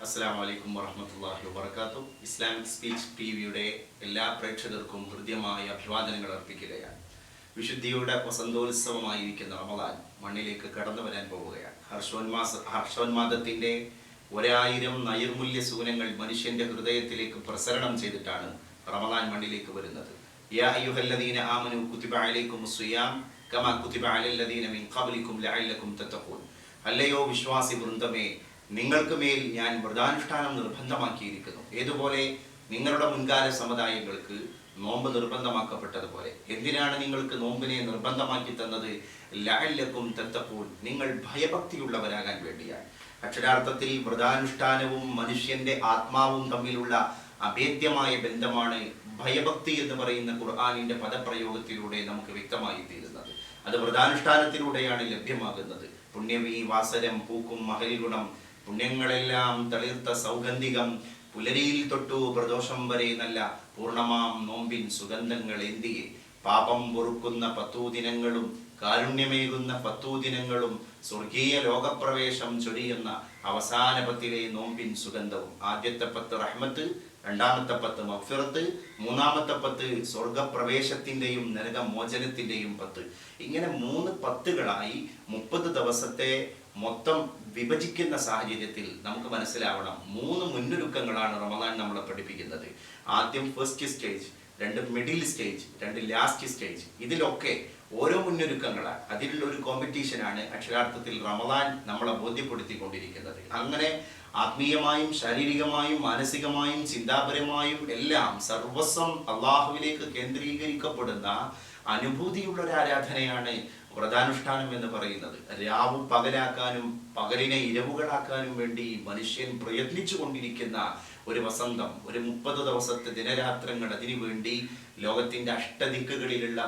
അസ്സലാമു അലൈക്കും വറഹ്മത്തുള്ളാഹി വബറകാതുഹു. ഇസ്ലാമിക് സ്പീച്ച് ടിവിയുടെ എല്ലാ പ്രേക്ഷകർക്കും ഹൃദ്യമായ അഭിവാദനങ്ങൾ അർപ്പിക്കുകയാണ്. വിശുദ്ധിയുടെ വസന്തോത്സവമായിരിക്കുന്ന റമദാൻ മണ്ണിലേക്ക് കടന്നു വരാൻ പോവുകയാണ്. ഹർഷോന്മാദത്തിന്റെ 1000 നൈർമൂല്യ സൂനങ്ങൾ മനുഷ്യന്റെ ഹൃദയത്തിലേക്ക് പ്രസരണം ചെയ്തിട്ടാണ് റമദാൻ മണ്ണിലേക്ക് വരുന്നത്. യാ അയ്യുഹല്ലദീന ആമനൂ കുതിബ അലൈക്കുമുസ് സിയാം കമാ കുതിബ അലല്ലദീന മിൻ ഖബ്ലിക്കും ലഅല്ലക്കും തത്തഖൂൻ. അല്ലയോ വിശ്വാസി വൃന്ദമേ, നിങ്ങൾക്ക് മേൽ ഞാൻ വ്രതാനുഷ്ഠാനം നിർബന്ധമാക്കിയിരിക്കുന്നു. ഏതുപോലെ നിങ്ങളുടെ മുൻകാല സമുദായങ്ങൾക്ക് നോമ്പ് നിർബന്ധമാക്കപ്പെട്ടതുപോലെ. എന്തിനാണ് നിങ്ങൾക്ക് നോമ്പിനെ നിർബന്ധമാക്കി തന്നത്? ലഅല്ലക്കും തത്തഖൂൻ, നിങ്ങൾ ഭയഭക്തിയുള്ളവരാകാൻ വേണ്ടിയാണ്. അക്ഷരാർത്ഥത്തിൽ വ്രതാനുഷ്ഠാനവും മനുഷ്യന്റെ ആത്മാവും തമ്മിലുള്ള അഭേദ്യമായ ബന്ധമാണ് ഭയഭക്തി എന്ന് പറയുന്ന ഖുർആനിന്റെ പദപ്രയോഗത്തിലൂടെ നമുക്ക് വ്യക്തമായി തീരുന്നത്. അത് വ്രതാനുഷ്ഠാനത്തിലൂടെയാണ് ലഭ്യമാകുന്നത്. പുണ്യമീ വാസരം പൂക്കും മഹലിഗുണം, പുണ്യങ്ങളെല്ലാം തളിർത്ത സൗഗന്ധികം, പുലരിയിൽ തൊട്ടു പ്രദോഷം വരെ നല്ല പൂർണ്ണമാം നോമ്പിൻ സുഗന്ധങ്ങൾ എന്തിയെ. പാപം പൊറുക്കുന്ന 10 ദിനങ്ങളും കാരുണ്യമേകുന്ന 10 ദിനങ്ങളും സ്വർഗീയ ലോകപ്രവേശം ചൊരിയുന്ന അവസാന 10 നോമ്പിൻ സുഗന്ധവും. ആദ്യത്തെ 10 റഹ്മത്ത്, രണ്ടാമത്തെ 10 മഗ്ഫിറത്ത്, മൂന്നാമത്തെ 10 സ്വർഗപ്രവേശത്തിന്റെയും നരകമോചനത്തിന്റെയും 10. ഇങ്ങനെ 3 10കളായി 30 ദിവസത്തെ മൊത്തം വിഭജിക്കുന്ന സാഹചര്യത്തിൽ നമുക്ക് മനസ്സിലാവണം 3 മുന്നൊരുക്കങ്ങളാണ് റമദാൻ നമ്മളെ പഠിപ്പിക്കുന്നത്. ആദ്യം first stage, 2 middle stage, 2 last stage. ഇതിലൊക്കെ ഓരോ മുന്നൊരുക്കങ്ങളാണ്. അതിലുള്ള ഒരു കോമ്പറ്റീഷനാണ് അക്ഷരാർത്ഥത്തിൽ റമദാൻ നമ്മളെ ബോധ്യപ്പെടുത്തിക്കൊണ്ടിരിക്കുന്നത്. അങ്ങനെ ആത്മീയമായും ശാരീരികമായും മാനസികമായും ചിന്താപരമായും എല്ലാം സർവസ്വം അള്ളാഹുവിലേക്ക് കേന്ദ്രീകരിക്കപ്പെടുന്ന അനുഭൂതിയുള്ള ഒരു ആരാധനയാണ് വ്രതാനുഷ്ഠാനം എന്ന് പറയുന്നത്. രാവ് പകലാക്കാനും പകലിനെ ഇരവുകളാക്കാനും വേണ്ടി മനുഷ്യൻ പ്രയത്നിച്ചു കൊണ്ടിരിക്കുന്ന ഒരു വസന്തം, ഒരു 30 ദിവസത്തെ ദിനരാത്രങ്ങൾ അതിനു വേണ്ടി ലോകത്തിന്റെ അഷ്ടദിക്കുകളിലുള്ള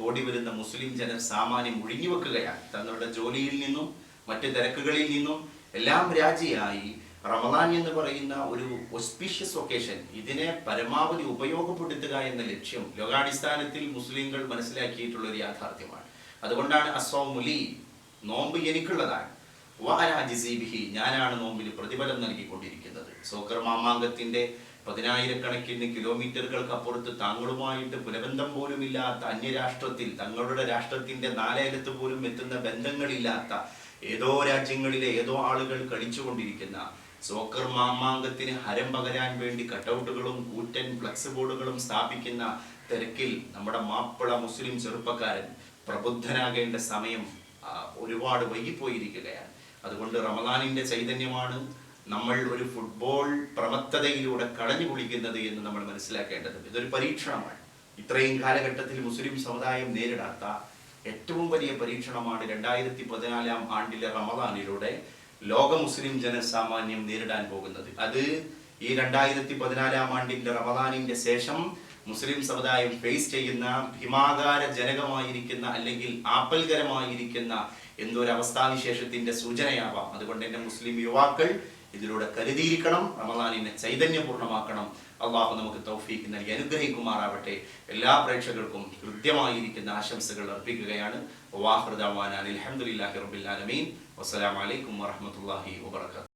കോടി വരുന്ന മുസ്ലിം ജനർ സാമാന്യം ഒഴിഞ്ഞുവെക്കുകയാണ്. തങ്ങളുടെ ജോലിയിൽ നിന്നും മറ്റ് തിരക്കുകളിൽ നിന്നും എല്ലാം രാജിയായി റമദാൻ എന്ന് പറയുന്ന ഒരു ഒസ്പീഷ്യസ് ഒക്കേഷൻ, ഇതിനെ പരമാവധി ഉപയോഗപ്പെടുത്തുക എന്ന ലക്ഷ്യം ലോകാടിസ്ഥാനത്തിൽ മുസ്ലിങ്ങൾ മനസ്സിലാക്കിയിട്ടുള്ള ഒരു യാഥാർത്ഥ്യമാണ്. അതുകൊണ്ടാണ് അസ്സൗമുലി, നോമ്പ് എനിക്കുള്ളതാണ്, ഞാനാണ് നോമ്പിൽ പ്രതിഫലം നൽകിക്കൊണ്ടിരിക്കുന്നത്. സോക്കർ മാമാങ്കത്തിന്റെ 10,000 കിലോമീറ്ററുകൾക്ക് അപ്പുറത്ത് താങ്കളുമായിട്ട് പുലബന്ധം പോലും ഇല്ലാത്ത അന്യരാഷ്ട്രത്തിൽ, തങ്ങളുടെ രാഷ്ട്രത്തിന്റെ 4 അയലത്ത് പോലും എത്തുന്ന ബന്ധങ്ങളില്ലാത്ത ഏതോ രാജ്യങ്ങളിലെ ഏതോ ആളുകൾ കളിച്ചുകൊണ്ടിരിക്കുന്ന സോക്കർ മാമാങ്കത്തിന് ഹരം പകരാൻ വേണ്ടി കട്ടൗട്ടുകളും കൂറ്റൻ ഫ്ലക്സ് ബോർഡുകളും സ്ഥാപിക്കുന്ന തിരക്കിൽ നമ്മുടെ മാപ്പിള മുസ്ലിം ചെറുപ്പക്കാരൻ പ്രബുദ്ധനാകേണ്ട സമയം ഒരുപാട് വൈകിപ്പോയിരിക്കുകയാണ്. അതുകൊണ്ട് റമദാനിന്റെ ചൈതന്യമാണ് നമ്മൾ ഒരു ഫുട്ബോൾ പ്രമത്തതയിലൂടെ കളഞ്ഞു കുളിക്കുന്നത് എന്ന് നമ്മൾ മനസ്സിലാക്കേണ്ടത്. ഇതൊരു പരീക്ഷണമാണ്. ഇത്രയും കാലഘട്ടത്തിൽ മുസ്ലിം സമുദായം നേരിടാത്ത ഏറ്റവും വലിയ പരീക്ഷണമാണ് 2014 ആണ്ടിലെ റമദാനിലൂടെ ലോക മുസ്ലിം ജനസാമാന്യം നേരിടാൻ പോകുന്നത്. അത് ഈ 2014 ആണ്ടിന്റെ റമദാനിന്റെ ശേഷം മുസ്ലിം സമുദായം ഫേസ് ചെയ്യുന്ന ഭീമാകാര ജനകമായിരിക്കുന്ന അല്ലെങ്കിൽ ആപൽകരമായിരിക്കുന്ന എന്തൊരവസ്ഥാവിശേഷത്തിന്റെ സൂചനയാവാം. അതുകൊണ്ട് തന്നെ മുസ്ലിം യുവാക്കൾ ഇതിലൂടെ കരുതിയിരിക്കണം, റമദാനിനെ ചൈതന്യപൂർണ്ണമാക്കണം. അള്ളാഹു നമുക്ക് തൗഫീഖ് നൽകി അനുഗ്രഹിക്കുമാറാവട്ടെ. എല്ലാ പ്രേക്ഷകർക്കും ഹൃദ്യമായിരിക്കുന്ന ആശംസകൾ അർപ്പിക്കുകയാണ്. വആഖിറു ദഅ്വാനാ അൽഹംദുലില്ലാഹി റബ്ബിൽ ആലമീൻ. വസ്സലാമു അലൈക്കും വറഹ്മത്തുള്ളാഹി വബറകാതുഹു.